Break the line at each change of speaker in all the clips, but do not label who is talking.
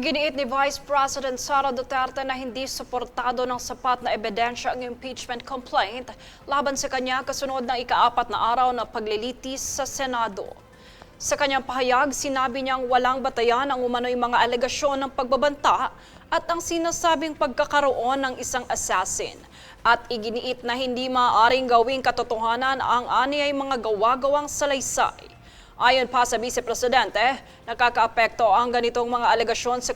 Iginiit ni Vice President Sara Duterte na hindi suportado ng sapat na ebidensya ang impeachment complaint laban sa kanya kasunod ng ika-4 na araw na paglilitis sa Senado. Sa kanyang pahayag, sinabi niyang walang batayan ang umano'y mga alegasyon ng pagbabanta at ang sinasabing pagkakaroon ng isang assassin. At iginiit na hindi maaaring gawing katotohanan ang aniyay mga gawa-gawang salaysay. Ayon pa sa Vice Presidente, nakakaapekto ang ganitong mga alegasyon sa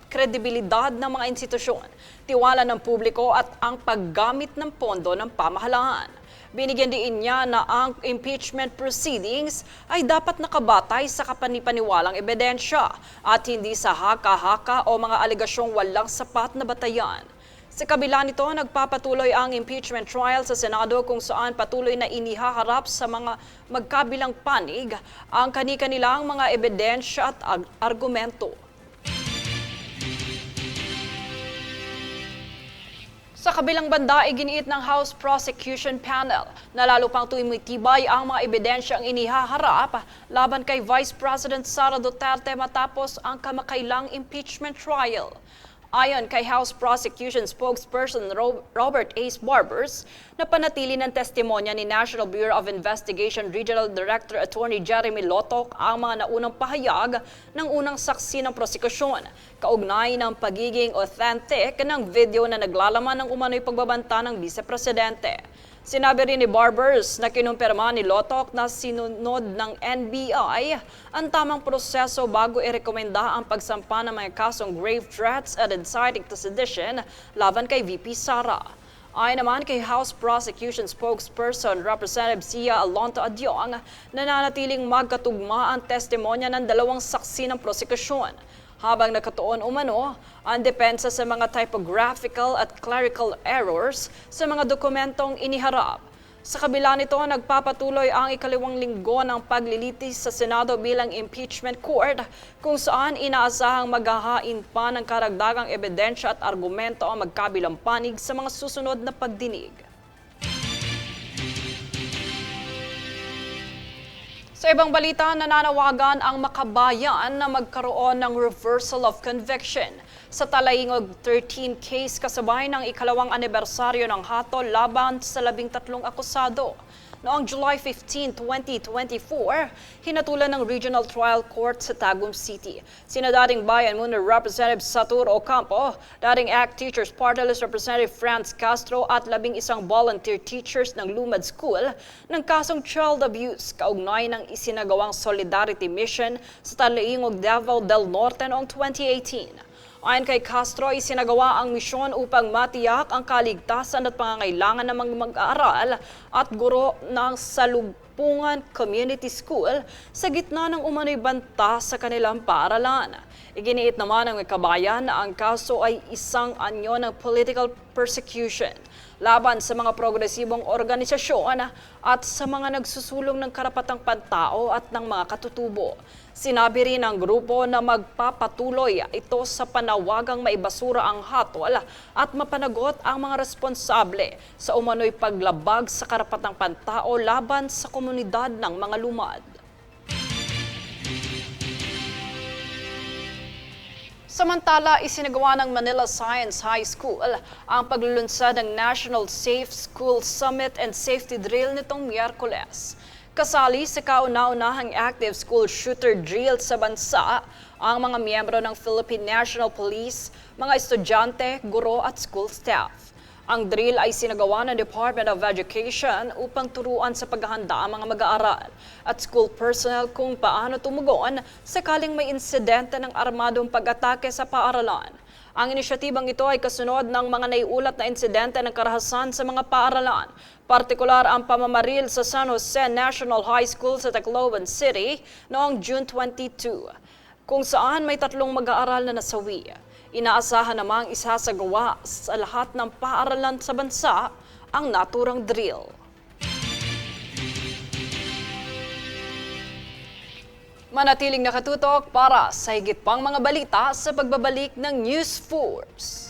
kredibilidad ng mga institusyon, tiwala ng publiko at ang paggamit ng pondo ng pamahalaan. Binigyan din niya na ang impeachment proceedings ay dapat nakabatay sa kapanipaniwalang ebidensya at hindi sa haka-haka o mga alegasyong walang sapat na batayan. Sa kabila nito, nagpapatuloy ang impeachment trial sa Senado kung saan patuloy na inihaharap sa mga magkabilang panig ang kani-kanilang mga ebidensya at argumento. Sa kabilang banda, iginiit ng House Prosecution Panel na lalo pang tumitibay ang mga ebidensyang inihaharap laban kay Vice President Sara Duterte matapos ang kamakailang impeachment trial. Ayon kay House Prosecution Spokesperson Robert A. Barbers, napanatili ng testimonya ni National Bureau of Investigation Regional Director Attorney Jeremy Lotok ang mga naunang pahayag ng unang saksi ng prosekusyon, kaugnay ng pagiging authentic ng video na naglalaman ng umano'y pagbabanta ng Vice Presidente. Sinabi rin ni Barbers na kinumpirma ni Lotok na sinunod ng NBI ang tamang proseso bago irekomenda ang pagsampa ng mga kasong grave threats at inciting to sedition laban kay VP Sara. Ayon naman kay House Prosecution Spokesperson Representative Sia Alonto Adyong, nananatiling magkatugma ang testimonya ng dalawang saksi ng prosekusyon. Habang nakatuon umano ang depensa sa mga typographical at clerical errors sa mga dokumentong iniharap. Sa kabila nito, nagpapatuloy ang ikalawang linggo ng paglilitis sa Senado bilang impeachment court kung saan inaasahang maghahain pa ng karagdagang ebidensya at argumento ang magkabilang panig sa mga susunod na pagdinig. Sa ibang balita, nananawagan ang makabayan na magkaroon ng reversal of conviction sa Talaingog 13 case kasabay ng ikalawang anibersaryo ng hatol laban sa 13 akusado. Noong July 15, 2024, hinatulan ng Regional Trial Court sa Tagum City sina dating Bayan Muna Representative Satur Ocampo, dating ACT Teachers Party List Representative Franz Castro at 11 volunteer teachers ng Lumad School ng kasong child abuse kaugnay ng isinagawang solidarity mission sa Talaingog, Davao del Norte noong 2018. Ayon kay Castro, isinagawa ang misyon upang matiyak ang kaligtasan at pangangailangan ng mga mag-aaral at guro ng Salugpungan Community School sa gitna ng umano'y banta sa kanilang paaralan. Iginiit naman ng kabayan na ang kaso ay isang anyo ng political persecution laban sa mga progresibong organisasyon at sa mga nagsusulong ng karapatang pantao at ng mga katutubo. Sinabi rin ng grupo na magpapatuloy ito sa panawagang maibasura ang hatol at mapanagot ang mga responsable sa umano'y paglabag sa karapatang pantao laban sa komunidad ng mga lumad. Samantala, isinagawa ng Manila Science High School ang paglulunsad ng National Safe School Summit and Safety Drill nitong Miyerkules. Kasali sa kauna-unahang active school shooter drill sa bansa ang mga miyembro ng Philippine National Police, mga estudyante, guro at school staff. Ang drill ay sinagawa ng Department of Education upang turuan sa paghahanda ang mga mag-aaral at school personnel kung paano tumugon sakaling may insidente ng armadong pag-atake sa paaralan. Ang inisyatibang ito ay kasunod ng mga naiulat na insidente ng karahasan sa mga paaralan, partikular ang pamamaril sa San Jose National High School sa Tacloban City noong June 22, kung saan may 3 mag-aaral na nasawi. Inaasahan namang isasagawa sa lahat ng paaralan sa bansa ang naturang drill. Manatiling nakatutok para sa higit pang mga balita sa pagbabalik ng News Force.